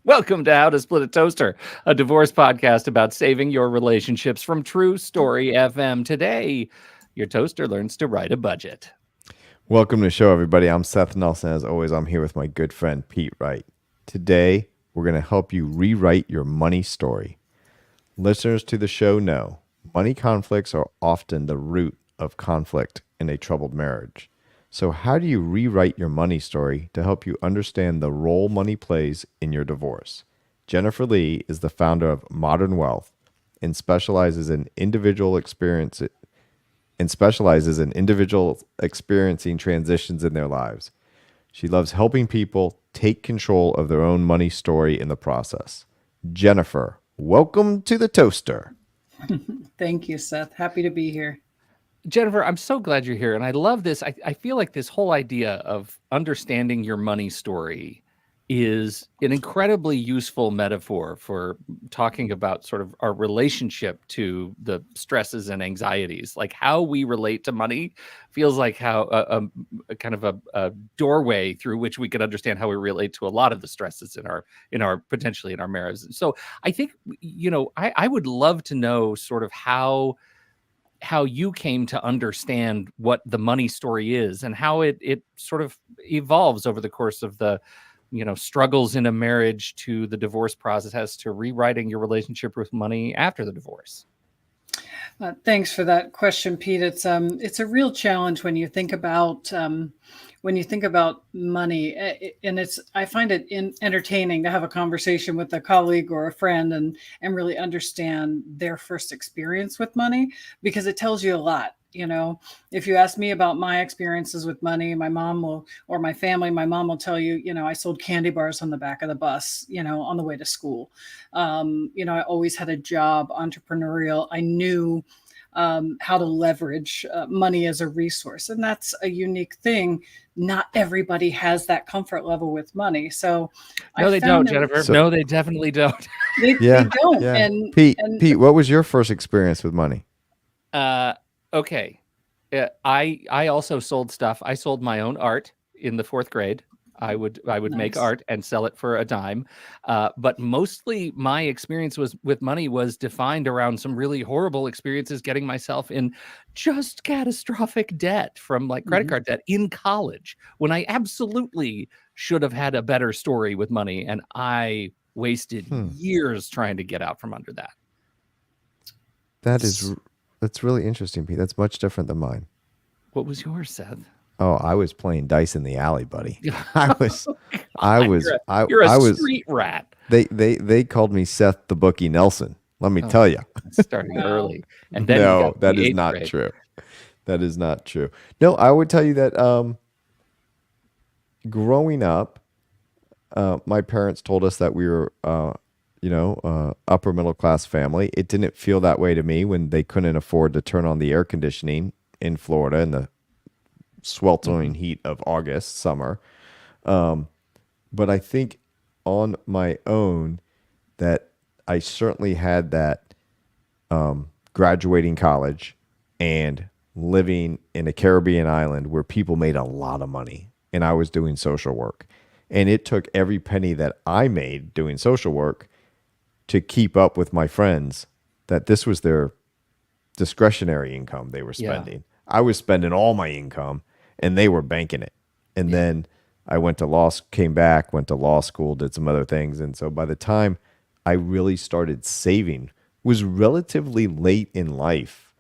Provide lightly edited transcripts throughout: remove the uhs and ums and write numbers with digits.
Welcome to How to Split a Toaster, a divorce podcast about saving your relationships from True Story FM. Today, your toaster learns to write a budget. Welcome to the show, everybody. I'm Seth Nelson. As always, I'm here with my good friend Pete Wright. Today, we're going to help you rewrite your money story. Listeners to the show know money conflicts are often the root of conflict in a troubled marriage. So how do you rewrite your money story to help you understand the role money plays in your divorce? Jennifer Lee is the founder of Modern Wealth and specializes in individuals experiencing transitions in their lives. She loves helping people take control of their own money story in the process. Jennifer, welcome to the toaster. Thank you, Seth. Happy to be here. Jennifer, I'm so glad you're here. And I love this. I feel like this whole idea of understanding your money story is an incredibly useful metaphor for talking about sort of our relationship to the stresses and anxieties. Like how we relate to money feels like how a kind of a doorway through which we can understand how we relate to a lot of the stresses in our potentially in our marriage. So I think, I would love to know sort of how you came to understand what the money story is and how it sort of evolves over the course of the struggles in a marriage to the divorce process to rewriting your relationship with money after the divorce. Thanks for that question, Pete. It's a real challenge when you think about money, and I find it entertaining to have a conversation with a colleague or a friend and really understand their first experience with money, because it tells you a lot. If you ask me about my experiences with money, my mom will tell you, I sold candy bars on the back of the bus, on the way to school. I always had a job, entrepreneurial. I knew how to leverage money as a resource. And that's a unique thing. Not everybody has that comfort level with money. So no, they don't, Jennifer. No, they definitely don't. They don't. Yeah. And Pete, what was your first experience with money? Okay. I also sold stuff. I sold my own art in the fourth grade. I would make art and sell it for a dime. But mostly my experience with money was defined around some really horrible experiences getting myself in just catastrophic debt from like credit card debt in college when I absolutely should have had a better story with money. And I wasted years trying to get out from under that. That's really interesting, Pete. That's much different than mine. What was yours, Seth? Oh, I was playing dice in the alley, buddy. You're a street rat. They called me Seth the Bookie Nelson. Let me tell you. Starting early. And then no, that is not true. That is not true. No, I would tell you that growing up, my parents told us that we were upper middle class family. It didn't feel that way to me when they couldn't afford to turn on the air conditioning in Florida in the sweltering heat of August, summer. But I think on my own that I certainly had that graduating college and living in a Caribbean island where people made a lot of money and I was doing social work. And it took every penny that I made doing social work to keep up with my friends that this was their discretionary income they were spending. Yeah. I was spending all my income and they were banking it. And then I went to went to law school, did some other things. And so by the time I really started saving was relatively late in life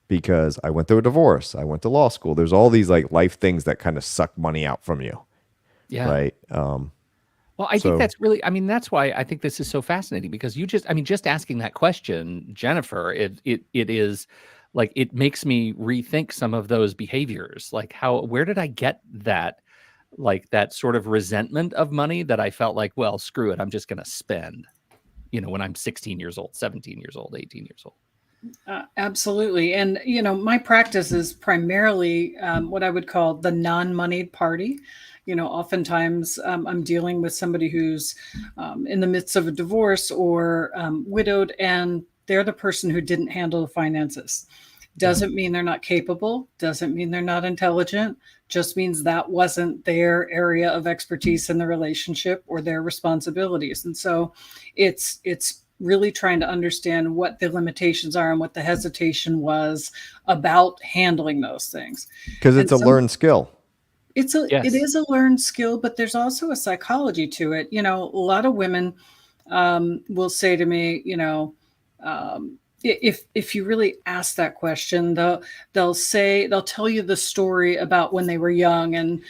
because I went through a divorce. I went to law school. There's all these like life things that kind of suck money out from you. Yeah. Right. Well, I think that's really, that's why I think this is so fascinating because just asking that question, Jennifer, it is like, it makes me rethink some of those behaviors. Like where did I get that, like that sort of resentment of money that I felt like, well, screw it. I'm just going to spend, when I'm 16 years old, 17 years old, 18 years old. Absolutely. And, my practice is primarily what I would call the non-moneyed party. Oftentimes I'm dealing with somebody who's in the midst of a divorce or widowed, and they're the person who didn't handle the finances. Doesn't mean they're not capable, doesn't mean they're not intelligent, just means that wasn't their area of expertise in the relationship or their responsibilities. And so it's really trying to understand what the limitations are and what the hesitation was about handling those things. Because And it's a some learned skill. it is a learned skill, but there's also a psychology to it. A lot of women will say to me, um, if you really ask that question, they'll tell you the story about when they were young, and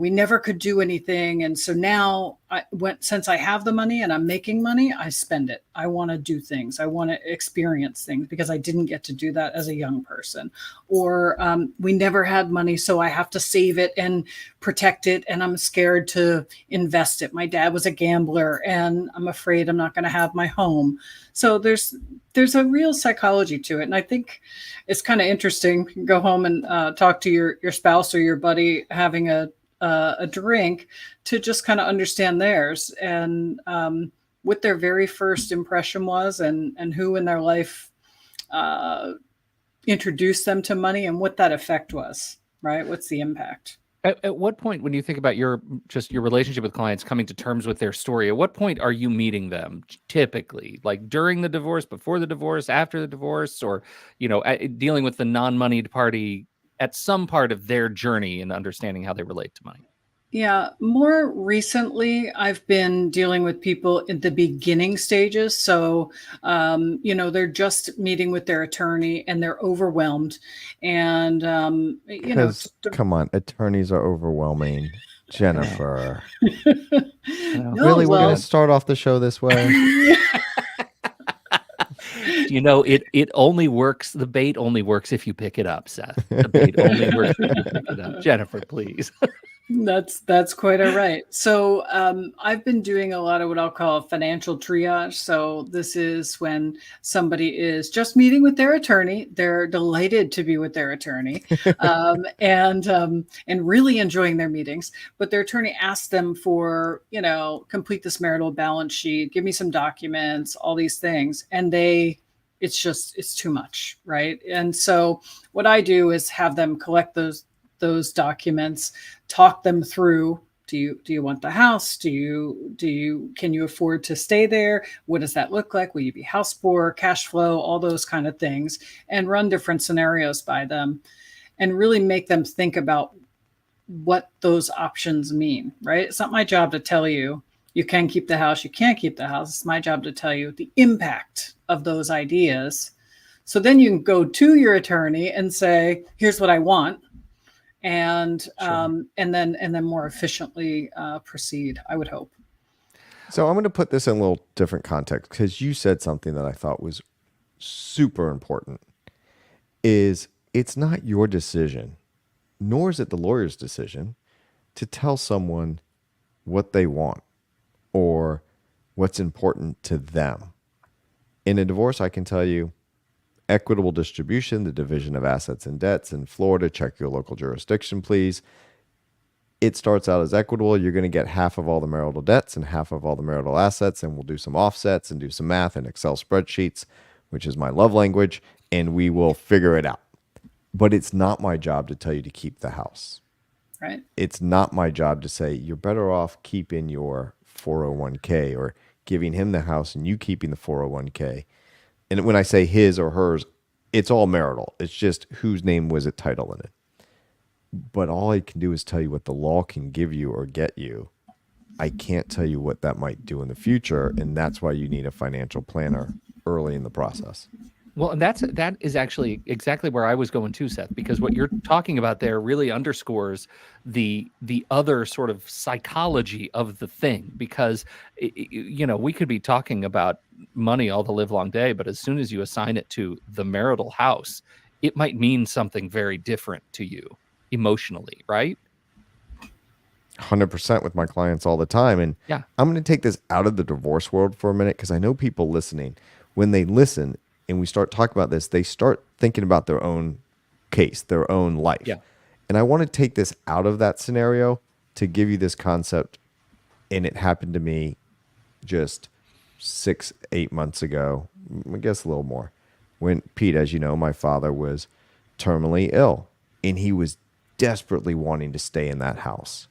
we never could do anything, and so now since I have the money and I'm making money, I spend it. I want to do things. I want to experience things because I didn't get to do that as a young person. Or we never had money, so I have to save it and protect it, and I'm scared to invest it. My dad was a gambler, and I'm afraid I'm not going to have my home. So there's a real psychology to it, and I think it's kind of interesting. You can go home and talk to your spouse or your buddy having a drink to just kind of understand theirs and what their very first impression was, and who in their life introduced them to money and what that effect was. Right? What's the impact? At what point, when you think about your relationship with clients coming to terms with their story, at what point are you meeting them typically? Like during the divorce, before the divorce, after the divorce, or dealing with the non-moneyed party at some part of their journey and understanding how they relate to money? Yeah, more recently, I've been dealing with people in the beginning stages. So, they're just meeting with their attorney and they're overwhelmed. And, Because, come on, attorneys are overwhelming. Jennifer. no, Really? We're going well, to start off the show this way? It only works. The bait only works if you pick it up, Seth. The bait only works if you pick it up. Jennifer, please. that's quite all right. So I've been doing a lot of what I'll call financial triage. So this is when somebody is just meeting with their attorney. They're delighted to be with their attorney, and really enjoying their meetings. But their attorney asks them for, complete this marital balance sheet, give me some documents, all these things, and it's too much, right? And so what I do is have them collect those documents, talk them through. Do you want the house? Can you afford to stay there? What does that look like? Will you be house poor, cash flow, all those kind of things, and run different scenarios by them and really make them think about what those options mean, right? It's not my job to tell you you can keep the house, you can't keep the house. It's my job to tell you the impact of those ideas. So then you can go to your attorney and say, here's what I want. And Sure. and then more efficiently proceed, I would hope. So I'm going to put this in a little different context because you said something that I thought was super important. Is it's not your decision, nor is it the lawyer's decision to tell someone what they want or what's important to them. In a divorce, I can tell you equitable distribution, the division of assets and debts in Florida. Check your local jurisdiction, please. It starts out as equitable. You're going to get half of all the marital debts and half of all the marital assets, and we'll do some offsets and do some math and Excel spreadsheets, which is my love language, and we will figure it out. But it's not my job to tell you to keep the house. Right. It's not my job to say you're better off keeping your 401k or giving him the house and you keeping the 401k. And when I say his or hers, it's all marital. It's just whose name was it title in it. But all I can do is tell you what the law can give you or get you. I can't tell you what that might do in the future. And that's why you need a financial planner early in the process. Well, and that is actually exactly where I was going too, Seth, because what you're talking about there really underscores the other sort of psychology of the thing. Because we could be talking about money all the live long day, but as soon as you assign it to the marital house, it might mean something very different to you emotionally, right? 100% with my clients all the time. And Yeah. I'm going to take this out of the divorce world for a minute because I know people listening, when they listen and we start talking about this, they start thinking about their own case, their own life. Yeah. And I want to take this out of that scenario to give you this concept. And it happened to me just 6-8 months ago, I guess a little more. when Pete, as you know, my father was terminally ill and he was desperately wanting to stay in that house.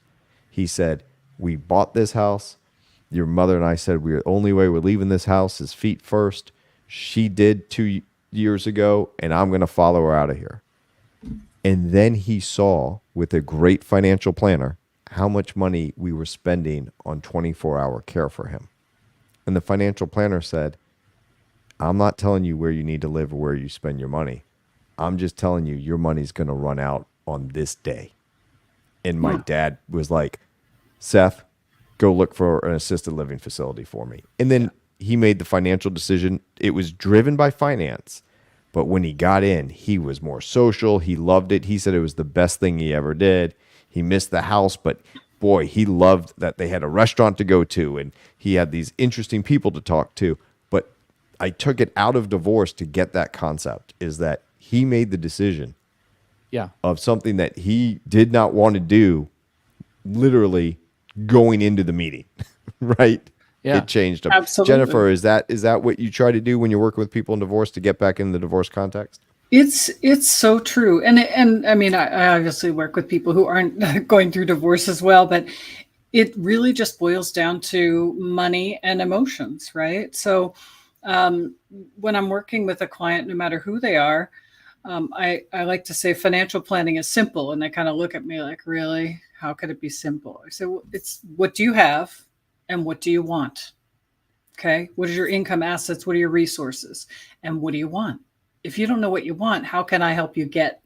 He said, we bought this house. Your mother and I said the only way we're leaving this house is feet first. She did 2 years ago, and I'm going to follow her out of here. And then he saw, with a great financial planner, how much money we were spending on 24-hour care for him. And the financial planner said, I'm not telling you where you need to live or where you spend your money. I'm just telling you your money's going to run out on this day. And my dad was like, Seth, go look for an assisted living facility for me. And then he made the financial decision. It was driven by finance. But when he got in, he was more social. He loved it. He said it was the best thing he ever did. He missed the house, but boy, he loved that they had a restaurant to go to and he had these interesting people to talk to. But I took it out of divorce to get that concept, is that he made the decision of something that he did not want to do, literally going into the meeting, right? Yeah. It changed him. Absolutely. Jennifer, is that what you try to do when you're working with people in divorce to get back in the divorce context? It's so true. And I mean, I obviously work with people who aren't going through divorce as well, but it really just boils down to money and emotions, right? So when I'm working with a client, no matter who they are, I like to say financial planning is simple. And they kind of look at me like, really? How could it be simple? I say, well, it's what do you have and what do you want? Okay. What is your income, assets? What are your resources? And what do you want? If you don't know what you want, how can I help you get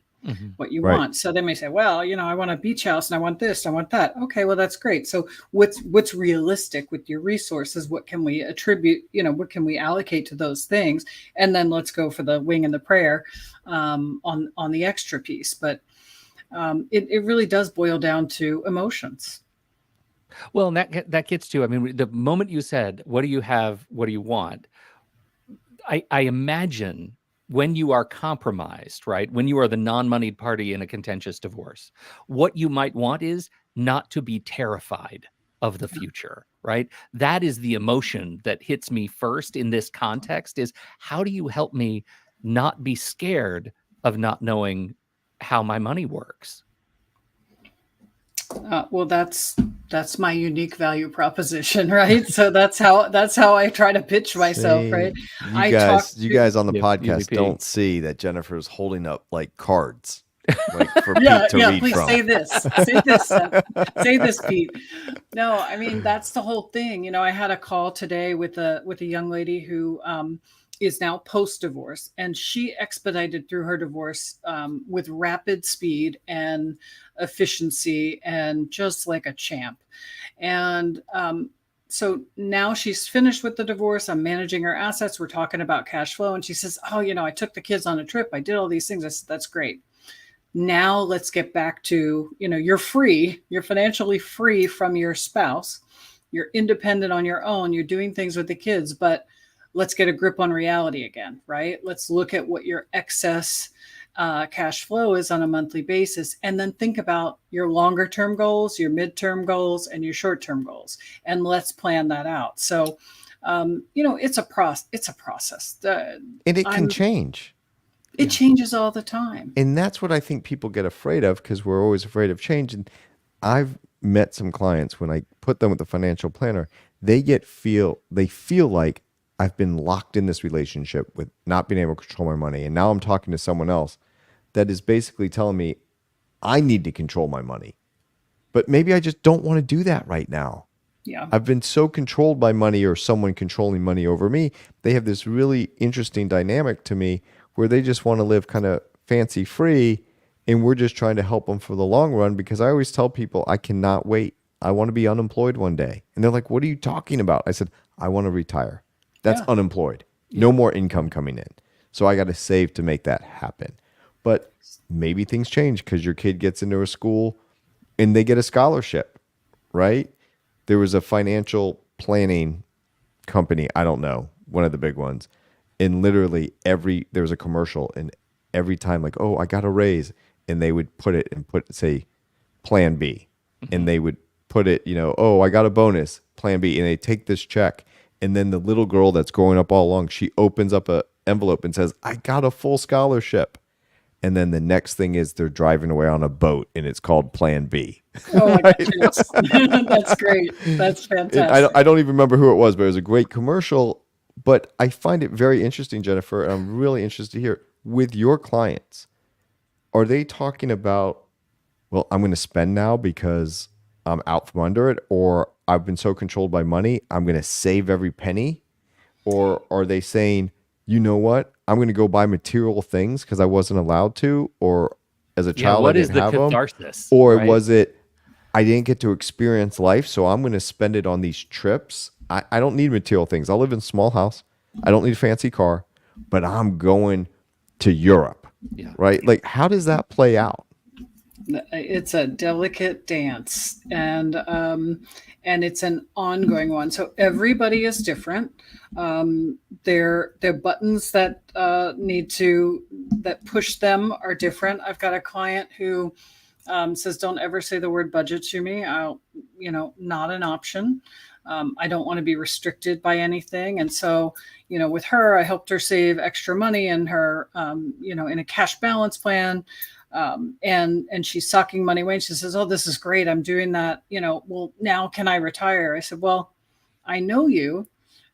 what you want? So they may say, well, I want a beach house and I want this, I want that. Okay, well, that's great. So what's realistic with your resources? What can we attribute, what can we allocate to those things? And then let's go for the wing and the prayer on the extra piece. But it really does boil down to emotions. Well, and that gets to, I mean, the moment you said, what do you have? What do you want? I imagine when you are compromised, right? When you are the non-moneyed party in a contentious divorce, what you might want is not to be terrified of the future, right? That is the emotion that hits me first in this context, is how do you help me not be scared of not knowing how my money works? Well, that's my unique value proposition, right? So that's how I try to pitch myself, right? You guys on the Yeah, podcast UVP. don't see that Jennifer's holding up like cards, like for Yeah, Pete to read please from. say this, say this, Pete. No, I mean, that's the whole thing. I had a call today with a young lady who is now post-divorce, and she expedited through her divorce with rapid speed and efficiency and just like a champ. And so now she's finished with the divorce. I'm managing her assets. We're talking about cash flow. And she says, oh, I took the kids on a trip. I did all these things. I said, that's great. Now let's get back to, you're free. You're financially free from your spouse. You're independent on your own. You're doing things with the kids, but let's get a grip on reality again, right? Let's look at what your excess cash flow is on a monthly basis, and then think about your longer term goals, your midterm goals, and your short term goals, and let's plan that out. So, it's a process. And it can change. It changes all the time. And that's what I think people get afraid of, because we're always afraid of change. And I've met some clients, when I put them with a financial planner, they feel like I've been locked in this relationship with not being able to control my money. And now I'm talking to someone else that is basically telling me I need to control my money. But maybe I just don't want to do that right now. Yeah. I've been so controlled by money, or someone controlling money over me. They have this really interesting dynamic to me where they just want to live kind of fancy free. And we're just trying to help them for the long run, because I always tell people I cannot wait. I want to be unemployed one day. And they're like, what are you talking about? I said, I want to retire. That's unemployed. No more income coming in. So I got to save to make that happen. But maybe things change because your kid gets into a school and they get a scholarship, right? There was a financial planning company, I don't know, one of the big ones. And literally there was a commercial, and every time, like, oh, I got a raise. And they would put it and say plan B. And they would put it, oh, I got a bonus, plan B. And they take this check. And then the little girl that's growing up all along, she opens up a envelope and says, I got a full scholarship. And then the next thing is they're driving away on a boat and it's called Plan B. Oh my gosh, yes. That's great. That's fantastic. I don't even remember who it was, but it was a great commercial. But I find it very interesting, Jennifer, and I'm really interested to hear with your clients, are they talking about, well, I'm going to spend now because I'm out from under it, or I've been so controlled by money, I'm going to save every penny? Or are they saying, you know what, I'm going to go buy material things because I wasn't allowed to, or as a child what I is didn't the have them? catharsis? Or right? was it, I didn't get to experience life, so I'm going to spend it on these trips. I don't need material things. I'll live in a small house. I don't need a fancy car, but I'm going to Europe, Yeah. right? Like, how does that play out? It's a delicate dance, and it's an ongoing one. So everybody is different. Their buttons that that push them are different. I've got a client who says, "Don't ever say the word budget to me. I'll, not an option. I don't want to be restricted by anything." And so, with her, I helped her save extra money in her, in a cash balance plan. And she's socking money away. And she says, "Oh, this is great. I'm doing that. Well, now can I retire?" I said, "Well, I know you,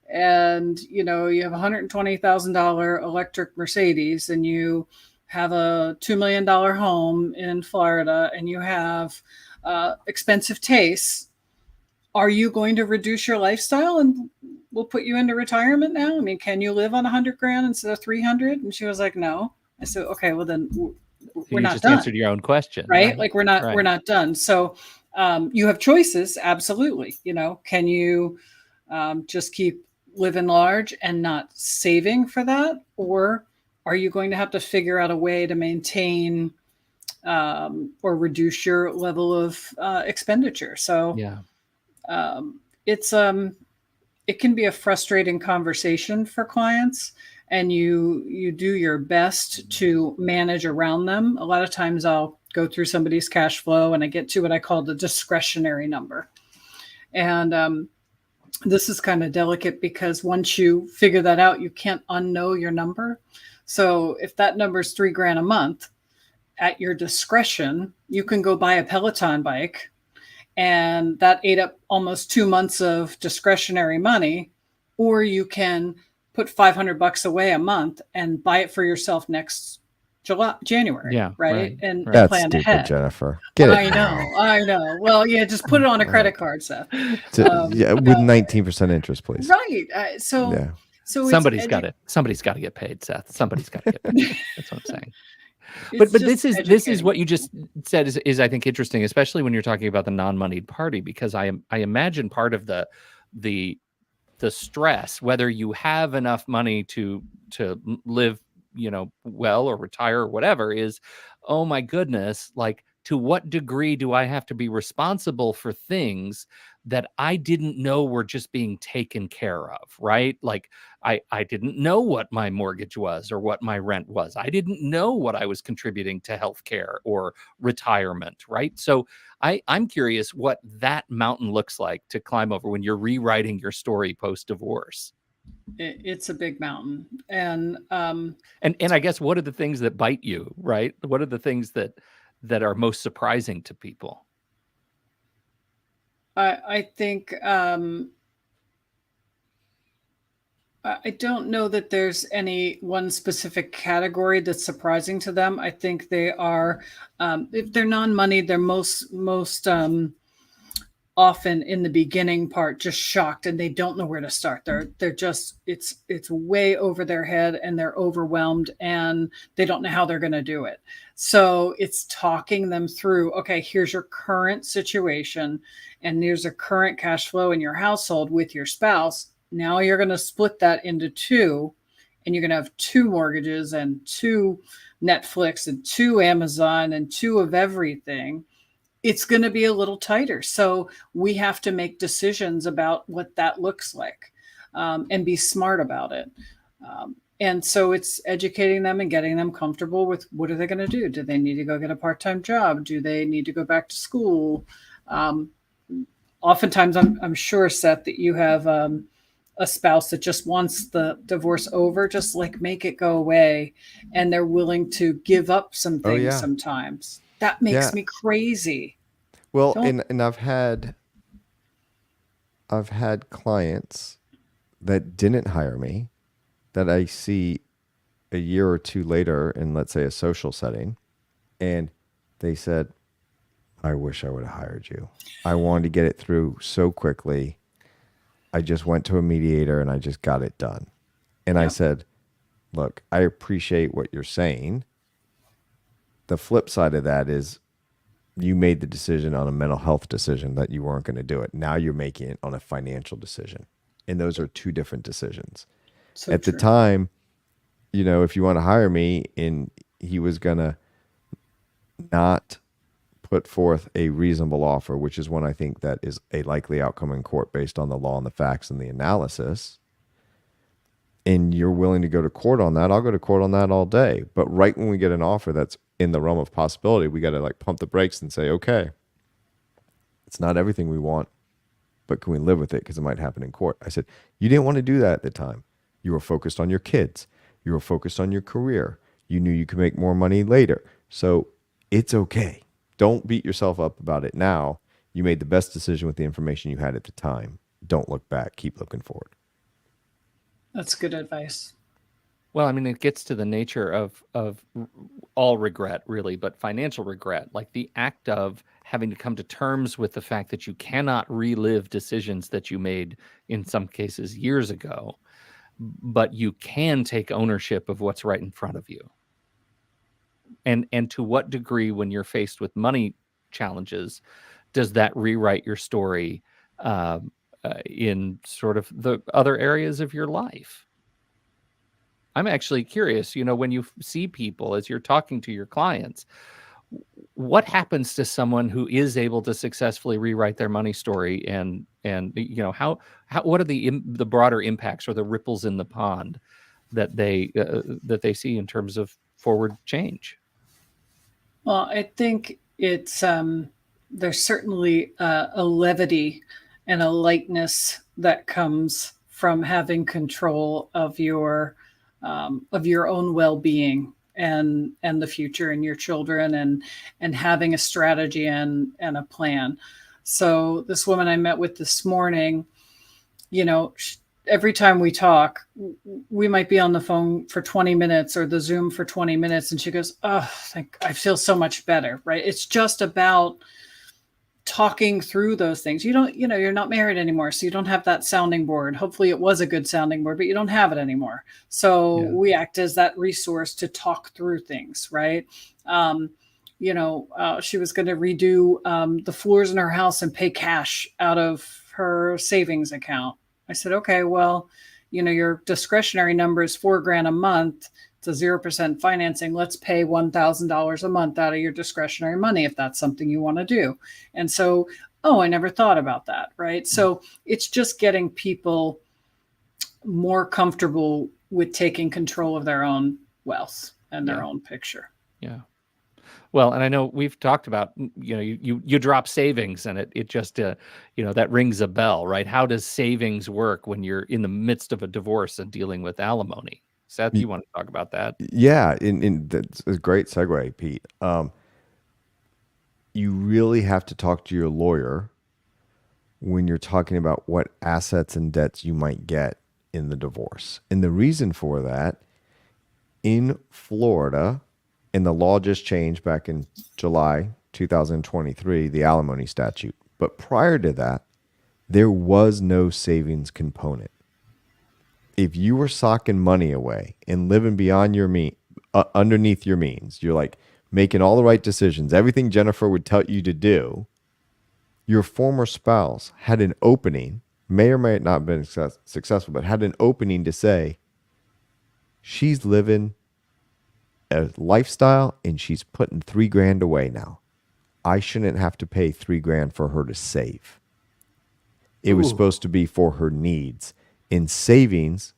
and you have a $120,000 electric Mercedes, and you have a $2 million home in Florida, and you have expensive tastes. Are you going to reduce your lifestyle and we'll put you into retirement now? I mean, can you live on 100 grand instead of 300?" And she was like, "No." I said, "Okay, well then we're you not just done." answered your own question, Right? Like we're Right. not done. So you have choices. Absolutely. Can you just keep living large and not saving for that? Or are you going to have to figure out a way to maintain or reduce your level of expenditure? So Yeah. it's it can be a frustrating conversation for clients, and you do your best to manage around them. A lot of times I'll go through somebody's cash flow and I get to what I call the discretionary number. And this is kind of delicate because once you figure that out, you can't unknow your number. So if that number is $3,000 a month, at your discretion, you can go buy a Peloton bike, and that ate up almost 2 months of discretionary money. Or you can put $500 away a month and buy it for yourself next January. Yeah, right. And That's plan stupid, ahead. Jennifer. Get it? I know. Well, yeah, just put it on a credit card, Seth. Yeah, with 19% interest, please. Right. Yeah. So Somebody's got to get paid, Seth. Somebody's got to get paid. That's what I'm saying. it's But just this is what educating. you just said is I think interesting, especially when you're talking about the non-moneyed party, because I imagine part of the stress, whether you have enough money to live, well, or retire or whatever, is, oh my goodness, like, to what degree do I have to be responsible for things that I didn't know were just being taken care of, right? Like I didn't know what my mortgage was or what my rent was. I didn't know what I was contributing to healthcare or retirement, right? So I'm curious what that mountain looks like to climb over when you're rewriting your story post-divorce. It's a big mountain. And And I guess, what are the things that bite you, right? What are the things that are most surprising to people? I think I don't know that there's any one specific category that's surprising to them. I think they are, if they're non-money, they're most often in the beginning part just shocked, and they don't know where to start. They're just it's way over their head, and they're overwhelmed, and they don't know how they're going to do it. So it's talking them through, okay, here's your current situation, and there's a current cash flow in your household with your spouse. Now you're going to split that into two, and you're going to have two mortgages and two Netflix and two Amazon and two of everything. It's going to be a little tighter. So we have to make decisions about what that looks like, and be smart about it. And so it's educating them and getting them comfortable with, what are they going to do? Do they need to go get a part-time job? Do they need to go back to school? Oftentimes, I'm sure, Seth, that you have a spouse that just wants the divorce over, just like make it go away. And they're willing to give up some Oh things yeah. sometimes. That makes Yeah. me crazy. Well, Don't, and I've had clients that didn't hire me that I see a year or two later in, let's say, a social setting, and they said, I wish I would have hired you. I wanted to get it through so quickly. I just went to a mediator and I just got it done. And I yeah, said, look, I appreciate what you're saying. The flip side of that is you made the decision on a mental health decision that you weren't going to do it. Now you're making it on a financial decision. And those are two different decisions. so At the true. time, if you want to hire me and he was going to not put forth a reasonable offer, which is one I think that is a likely outcome in court based on the law and the facts and the analysis, and you're willing to go to court on that, I'll go to court on that all day. But right when we get an offer that's in the realm of possibility, we got to like pump the brakes and say, okay, it's not everything we want, but can we live with it? Because it might happen in court. I said, you didn't want to do that at the time. You were focused on your kids. You were focused on your career. You knew you could make more money later. So it's okay. Don't beat yourself up about it now. You made the best decision with the information you had at the time. Don't look back. Keep looking forward. That's good advice. Well, I mean, it gets to the nature of all regret, really, but financial regret, like the act of having to come to terms with the fact that you cannot relive decisions that you made in some cases years ago, but you can take ownership of what's right in front of you. And to what degree, when you're faced with money challenges, does that rewrite your story in sort of the other areas of your life? I'm actually curious, when you see people as you're talking to your clients, what happens to someone who is able to successfully rewrite their money story, and how what are the broader impacts or the ripples in the pond that they see in terms of forward change? Well, I think it's there's certainly a levity and a lightness that comes from having control of your own well-being and the future and your children, and having a strategy and a plan. So this woman I met with this morning, every time we talk, we might be on the phone for 20 minutes or the Zoom for 20 minutes. And she goes, oh, I feel so much better, right? It's just about talking through those things. You're not married anymore, so you don't have that sounding board. Hopefully it was a good sounding board, but you don't have it anymore. So Yeah. we act as that resource to talk through things, right? She was going to redo the floors in her house and pay cash out of her savings account. I said, okay, well, your discretionary number is $4,000 a month. It's a 0% financing. Let's pay $1,000 a month out of your discretionary money if that's something you want to do. And so, I never thought about that, right? So it's just getting people more comfortable with taking control of their own wealth and their own picture. Yeah. Well, and I know we've talked about, you drop savings and it just, that rings a bell, right? How does savings work when you're in the midst of a divorce and dealing with alimony? Seth, you want to talk about that? Yeah, that's a great segue, Pete. You really have to talk to your lawyer when you're talking about what assets and debts you might get in the divorce. And the reason for that, in Florida, and the law just changed back in July 2023, the alimony statute. But prior to that, there was no savings component. If you were socking money away and living beyond your underneath your means, you're like making all the right decisions, everything Jennifer would tell you to do, your former spouse had an opening, may or may not have been successful, but had an opening to say, she's living a lifestyle and she's putting $3,000 away now. I shouldn't have to pay $3,000 for her to save. It was supposed to be for her needs. In savings,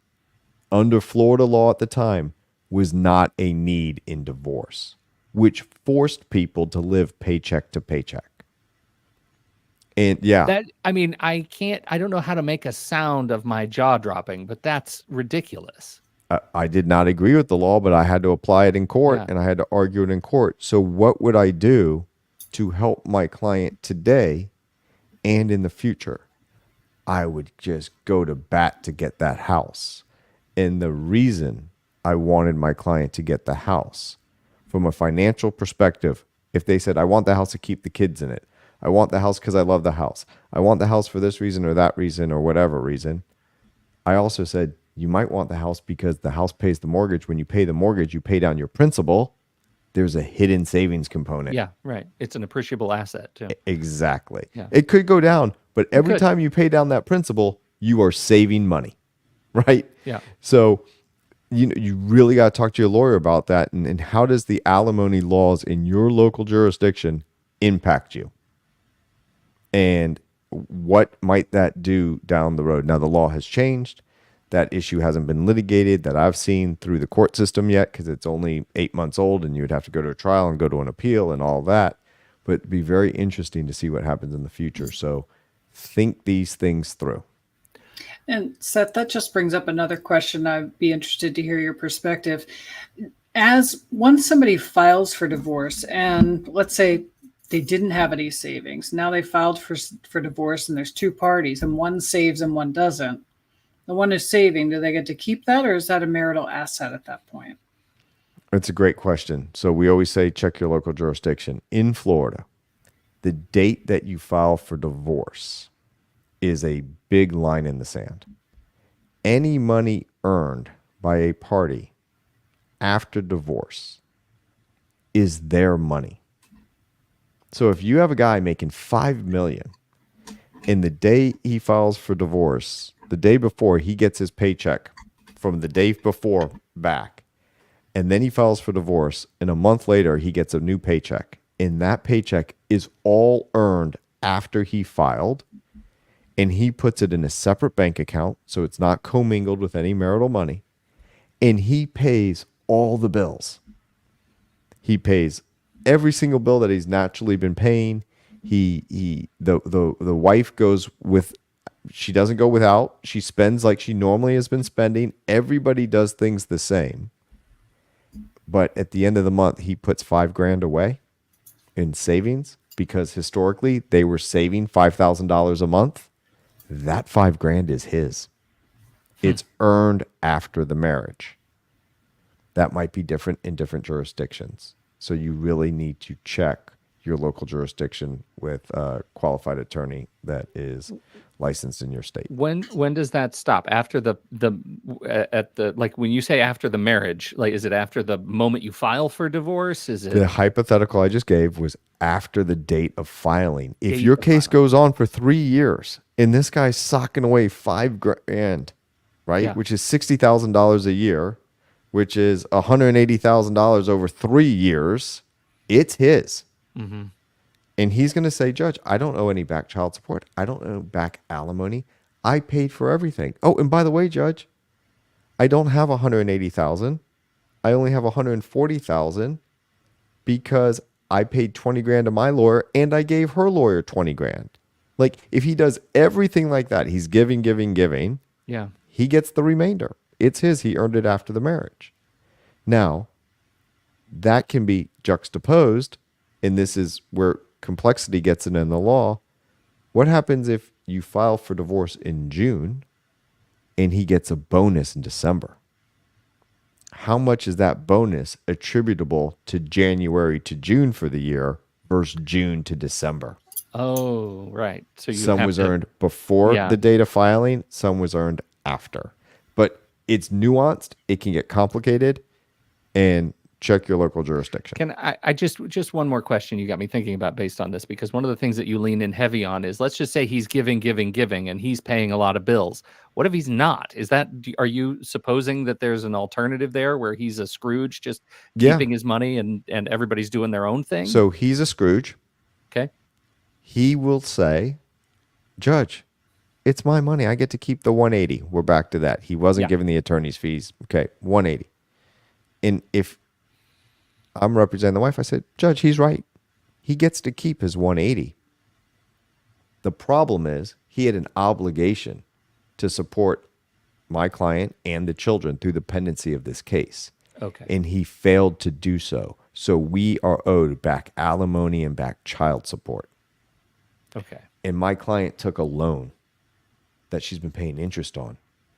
under Florida law at the time, was not a need in divorce, which forced people to live paycheck to paycheck. And yeah, That, I mean, I don't know how to make a sound of my jaw dropping, but that's ridiculous. I did not agree with the law, but I had to apply it in court Yeah. and I had to argue it in court. So what would I do to help my client today and in the future? I would just go to bat to get that house. And the reason I wanted my client to get the house, from a financial perspective, if they said, I want the house to keep the kids in it, I want the house because I love the house, I want the house for this reason or that reason or whatever reason, I also said, you might want the house because the house pays the mortgage. When you pay the mortgage, you pay down your principal. There's a hidden savings component. Yeah, right. It's an appreciable asset too. Exactly. Yeah. It could go down, but every could. time you pay down that principal, you are saving money, right? Yeah. So you really got to talk to your lawyer about that. And how does the alimony laws in your local jurisdiction impact you? And what might that do down the road? Now, the law has changed. That issue hasn't been litigated that I've seen through the court system yet because it's only 8 months old and you would have to go to a trial and go to an appeal and all that. But it'd be very interesting to see what happens in the future. So think these things through. And Seth, that just brings up another question. I'd be interested to hear your perspective. As once somebody files for divorce, and let's say they didn't have any savings, now they filed for divorce, and there's two parties, and one saves and one doesn't. The one who's saving, do they get to keep that, or is that a marital asset at that point? It's a great question. So we always say check your local jurisdiction. In Florida, the date that you file for divorce is a big line in the sand. Any money earned by a party after divorce is their money. So if you have a guy making $5 million and the day he files for divorce, the day before he gets his paycheck from the day before back, and then he files for divorce, and a month later he gets a new paycheck, and that paycheck is all earned after he filed, and he puts it in a separate bank account so it's not commingled with any marital money, and he pays all the bills. He pays every single bill that he's naturally been paying. The wife goes with, she doesn't go without. She spends like she normally has been spending. Everybody does things the same. But at the end of the month, he puts $5,000 away in savings because historically they were saving $5,000 a month. That $5,000 is his. It's earned after the marriage. That might be different in different jurisdictions. So you really need to check your local jurisdiction with a qualified attorney that is licensed in your state. When does that stop? After the like when you say after the marriage, like is it after the moment you file for divorce? Is it The hypothetical I just gave was after the date of filing. If Date your of case filing. goes on for 3 years and this guy's socking away $5,000, right? Yeah. Which is $60,000 a year, which is $180,000 over 3 years, it's his. Mm-hmm. And he's going to say, Judge, I don't owe any back child support. I don't owe back alimony. I paid for everything. Oh, and by the way, Judge, I don't have $180,000. I only have $140,000 because I paid $20,000 to my lawyer and I gave her lawyer $20,000. Like if he does everything like that, he's giving, Yeah. he gets the remainder. It's his. He earned it after the marriage. Now, that can be juxtaposed, and this is where complexity gets in the law. What happens if you file for divorce in June and he gets a bonus in December? How much is that bonus attributable to January to June for the year versus June to December? Oh, right. So you Some have was to- earned before Yeah. the date of filing, some was earned after. But it's nuanced, it can get complicated, and check your local jurisdiction. Can I just one more question you got me thinking about based on this, because one of the things that you lean in heavy on is, let's just say he's giving, and he's paying a lot of bills. What if he's not? Are you supposing that there's an alternative there where he's a Scrooge, just Yeah. keeping his money and everybody's doing their own thing? So he's a Scrooge. Okay. He will say, Judge, it's my money. I get to keep the 180. We're back to that. He wasn't Yeah. giving the attorney's fees. Okay, 180. And if I'm representing the wife, I said, Judge, he's right. He gets to keep his 180. The problem is he had an obligation to support my client and the children through the pendency of this case. Okay. And he failed to do so. So we are owed back alimony and back child support. Okay. And my client took a loan that she's been paying interest on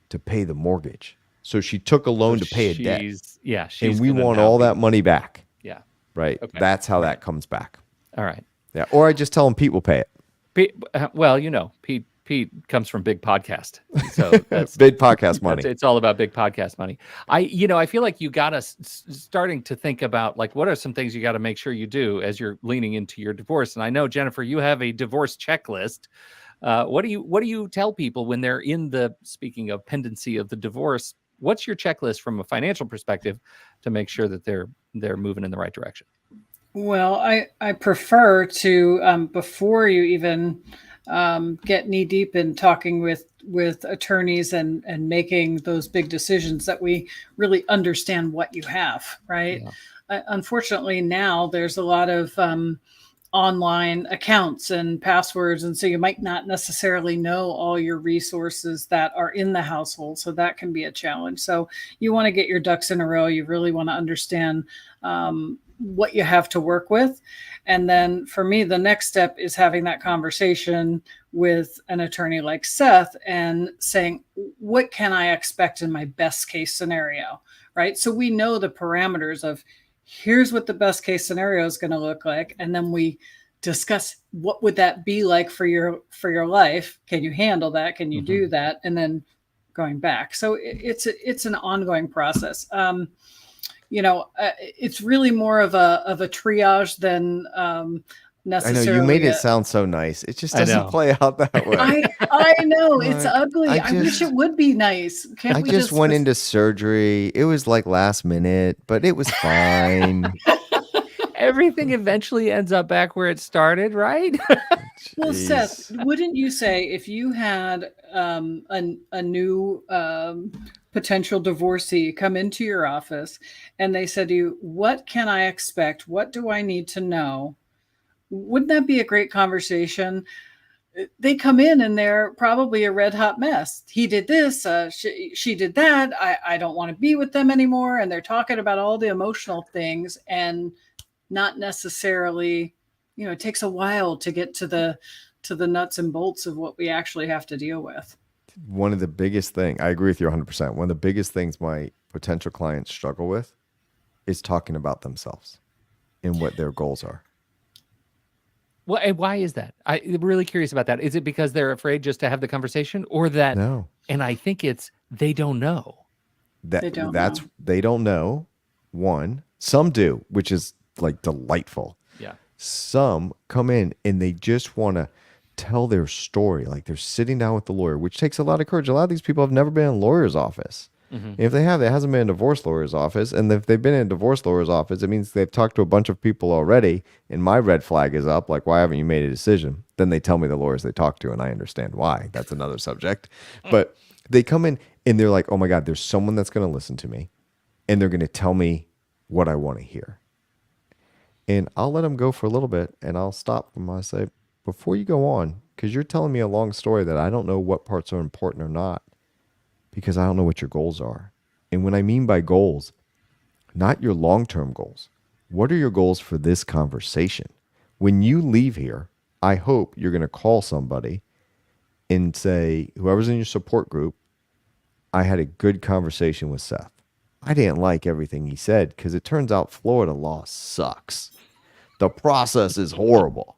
to pay the mortgage. So she took a loan to pay a debt. Yeah. And we gonna want now all be- that money back, Yeah. right? Okay. That's how that comes back. All right. Yeah. Or I just tell them Pete will pay it. Well, Pete comes from big podcast, so that's Big podcast money. It's all about big podcast money. I feel like you got us starting to think about like what are some things you got to make sure you do as you're leaning into your divorce. And I know, Jennifer, you have a divorce checklist. What do you tell people when they're in the, speaking of pendency of the divorce? What's your checklist from a financial perspective to make sure that they're moving in the right direction? Well, I prefer to before you even get knee deep in talking with attorneys and making those big decisions, that we really understand what you have, right? Yeah. Unfortunately, now there's a lot of online accounts and passwords, and so you might not necessarily know all your resources that are in the household, so that can be a challenge. So you want to get your ducks in a row. You really want to understand what you have to work with. And then for me, the next step is having that conversation with an attorney like Seth and saying, what can I expect in my best case scenario, right? So we know the parameters of here's what the best case scenario is going to look like. And then we discuss what would that be like for your life. Can you handle that? Can you do that? And then going back. So it's an ongoing process. It's really more of a triage than necessarily. I know you made it sound so nice. It just doesn't play out that way. I know it's ugly. I wish it would be nice. I just went into surgery. It was like last minute, but it was fine. Everything eventually ends up back where it started, right? Well, Seth, wouldn't you say if you had a new potential divorcee come into your office and they said to you, what can I expect? What do I need to know? Wouldn't that be a great conversation? They come in and they're probably a red hot mess. He did this, she did that. I don't want to be with them anymore. And they're talking about all the emotional things and not necessarily, it takes a while to get to the nuts and bolts of what we actually have to deal with. One of the biggest things, I agree with you 100%. One of the biggest things my potential clients struggle with is talking about themselves and what their goals are. Well, and why is that? I'm really curious about that. Is it because they're afraid just to have the conversation, or that? No. And I think it's they don't know. They don't know. One, some do, which is like delightful. Yeah. Some come in and they just want to tell their story, like they're sitting down with the lawyer, which takes a lot of courage. A lot of these people have never been in a lawyer's office. Mm-hmm. If they have, it hasn't been in a divorce lawyer's office. And if they've been in a divorce lawyer's office, it means they've talked to a bunch of people already. And my red flag is up. Like, why haven't you made a decision? Then they tell me the lawyers they talk to, and I understand why. That's another subject. But they come in and they're like, oh my God, there's someone that's going to listen to me. And they're going to tell me what I want to hear. And I'll let them go for a little bit, and I'll stop them. I say, before you go on, because you're telling me a long story that I don't know what parts are important or not, because I don't know what your goals are. And when I mean by goals, not your long-term goals. What are your goals for this conversation? When you leave here, I hope you're going to call somebody and say, whoever's in your support group, I had a good conversation with Seth. I didn't like everything he said because it turns out Florida law sucks. The process is horrible.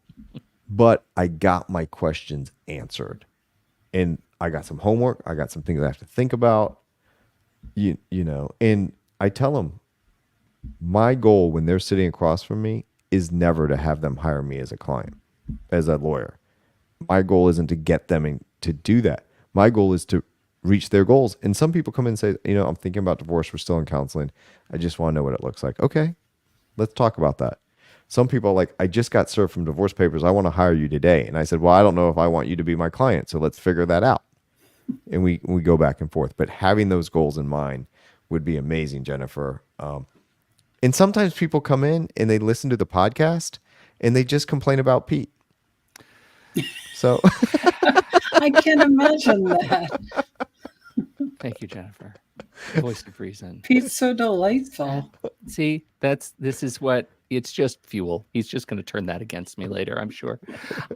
But I got my questions answered. And I got some homework. I got some things I have to think about. You know, and I tell them my goal when they're sitting across from me is never to have them hire me as a client, as a lawyer. My goal isn't to get them to do that. My goal is to reach their goals. And some people come in and say, I'm thinking about divorce. We're still in counseling. I just want to know what it looks like. Okay, let's talk about that. Some people are like, I just got served from divorce papers. I want to hire you today. And I said, well, I don't know if I want you to be my client. So let's figure that out. And we go back and forth. But having those goals in mind would be amazing, Jennifer. And sometimes people come in and they listen to the podcast and they just complain about Pete. So I can't imagine that. Thank you, Jennifer. Voice of reason. Pete's so delightful. See, this is what it's just fuel. He's just going to turn that against me later, I'm sure.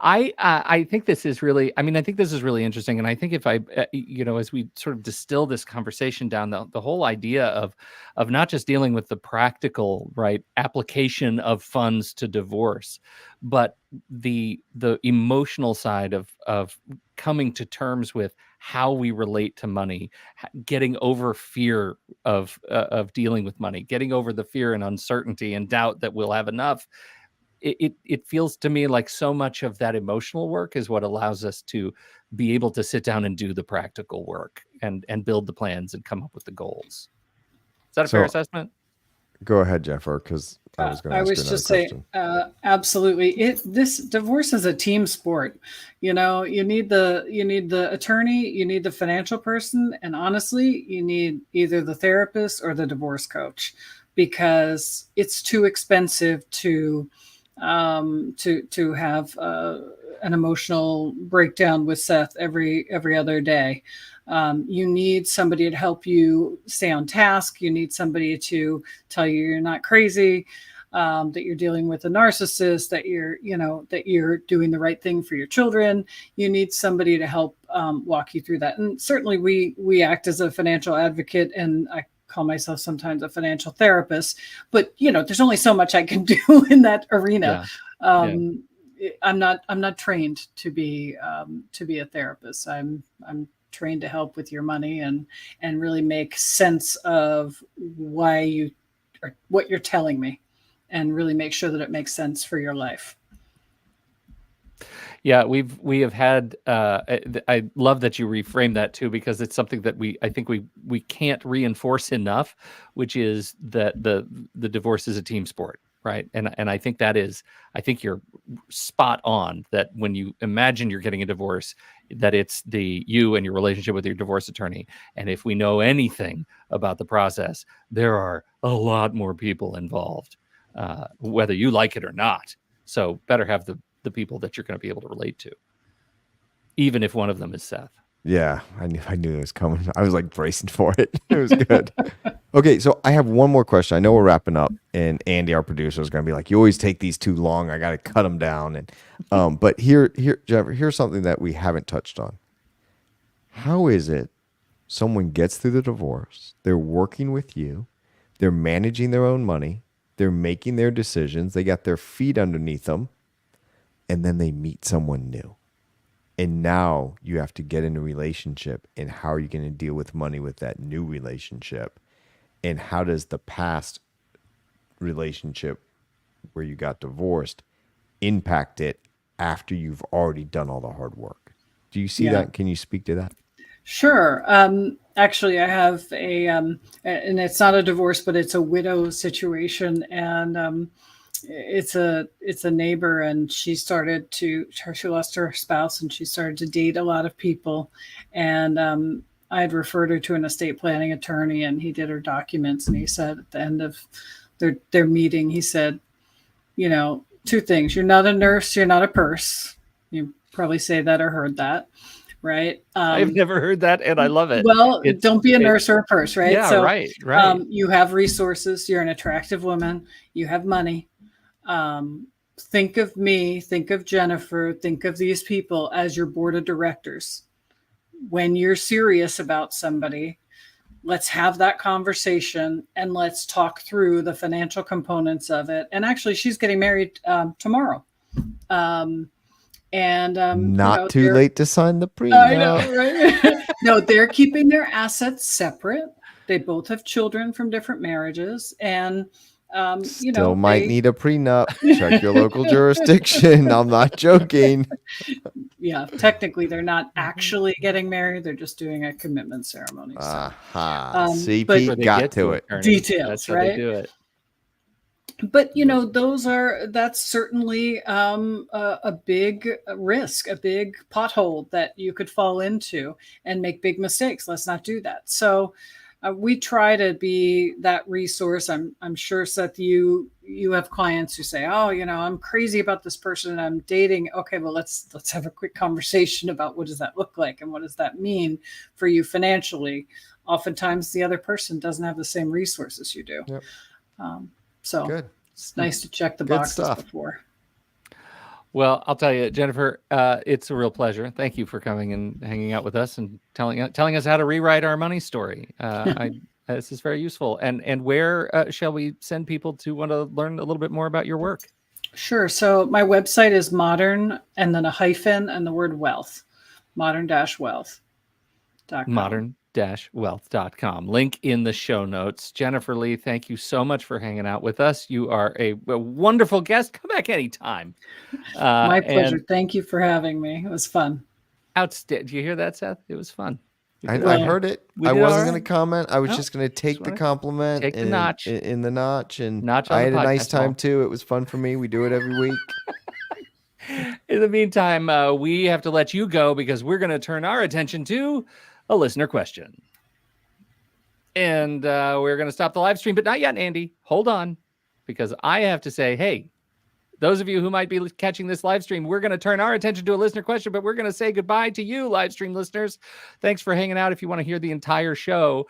I think this is really, I mean, I think this is really interesting. And I think if I, as we sort of distill this conversation down, the whole idea of not just dealing with the practical, right, application of funds to divorce, but the emotional side of coming to terms with how we relate to money, getting over fear of dealing with money, getting over the fear and uncertainty and doubt that we'll have enough. It feels to me like so much of that emotional work is what allows us to be able to sit down and do the practical work and build the plans and come up with the goals. Is that a fair assessment? Go ahead, Jennifer, because I was going to ask you another just question. say, absolutely. This divorce is a team sport. You need the attorney, you need the financial person, and honestly, you need either the therapist or the divorce coach, because it's too expensive to have an emotional breakdown with Seth every other day. You need somebody to help you stay on task. You need somebody to tell you you're not crazy, that you're dealing with a narcissist, that you're doing the right thing for your children. You need somebody to help walk you through that. And certainly we act as a financial advocate, and I call myself sometimes a financial therapist, but there's only so much I can do in that arena. I'm not trained to be a therapist. I'm trained to help with your money and really make sense of why you or what you're telling me, and really make sure that it makes sense for your life. Yeah, we have had. I love that you reframe that too, because it's something that I think we can't reinforce enough, which is that the divorce is a team sport, right? And I think I think you're spot on that when you imagine you're getting a divorce, that it's you and your relationship with your divorce attorney. And if we know anything about the process, there are a lot more people involved, whether you like it or not. So better have the people that you're going to be able to relate to, even if one of them is Seth. Yeah, I knew it was coming. I was like bracing for it. It was good. Okay, so I have one more question. I know we're wrapping up, and Andy, our producer, is going to be like, "You always take these too long. I got to cut them down." And but here, Jennifer, here's something that we haven't touched on. How is it someone gets through the divorce? They're working with you. They're managing their own money. They're making their decisions. They got their feet underneath them. And then they meet someone new. And now you have to get in a relationship. And how are you going to deal with money with that new relationship? And how does the past relationship where you got divorced impact it after you've already done all the hard work? Do you see that? Can you speak to that? Sure. Actually, I have and it's not a divorce, but it's a widow situation. And it's a neighbor, and she lost her spouse, and she started to date a lot of people. And I had referred her to an estate planning attorney, and he did her documents. And he said at the end of their meeting, he said, two things: you're not a nurse, you're not a purse. You probably say that or heard that, right? I've never heard that, and I love it. Well, don't be a nurse or a purse, right? Yeah, so, right. You have resources. You're an attractive woman. You have money. Think of me, think of Jennifer, think of these people as your board of directors. When you're serious about somebody, let's have that conversation and let's talk through the financial components of it. And actually, she's getting married tomorrow. Not too late to sign the prenup. I know, right? No, they're keeping their assets separate. They both have children from different marriages, and still might need a prenup. Check your local jurisdiction. I'm not joking. Yeah, technically they're not actually getting married. They're just doing a commitment ceremony. So. See, Pete got to it. Details, that's right? How they do it. But that's certainly a big risk, a big pothole that you could fall into and make big mistakes. Let's not do that. So we try to be that resource. I'm sure, Seth, you have clients who say, oh, I'm crazy about this person and I'm dating. Okay, well, let's have a quick conversation about what does that look like and what does that mean for you financially. Oftentimes the other person doesn't have the same resources you do. Yep. So Good. it's nice to check the Good boxes stuff. before. Well, I'll tell you, Jennifer, it's a real pleasure. Thank you for coming and hanging out with us and telling us how to rewrite our money story. This is very useful. And where shall we send people to want to learn a little bit more about your work? Sure. So my website is modern and then a hyphen and the word wealth, modern-wealth.com. modern-wealth.com. Link in the show notes. Jennifer Lee, thank you so much for hanging out with us. You are a wonderful guest. Come back anytime. My pleasure. Thank you for having me. It was fun. Outstanding. Did you hear that, Seth? It was fun. I heard it. I wasn't going to comment. I was just going to take the compliment, take the notch in the notch, and I had a nice time too. It was fun for me. We do it every week. In the meantime, we have to let you go because we're going to turn our attention to a listener question. And we're going to stop the live stream, but not yet, Andy. Hold on, because I have to say, hey, those of you who might be catching this live stream, we're going to turn our attention to a listener question, but we're going to say goodbye to you, live stream listeners. Thanks for hanging out. If you want to hear the entire show,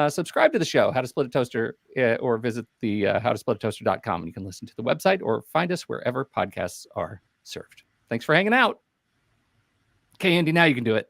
subscribe to the show, How to Split a Toaster, or visit the howtosplitatoaster.com, and you can listen to the website or find us wherever podcasts are served. Thanks for hanging out. Okay, Andy, now you can do it.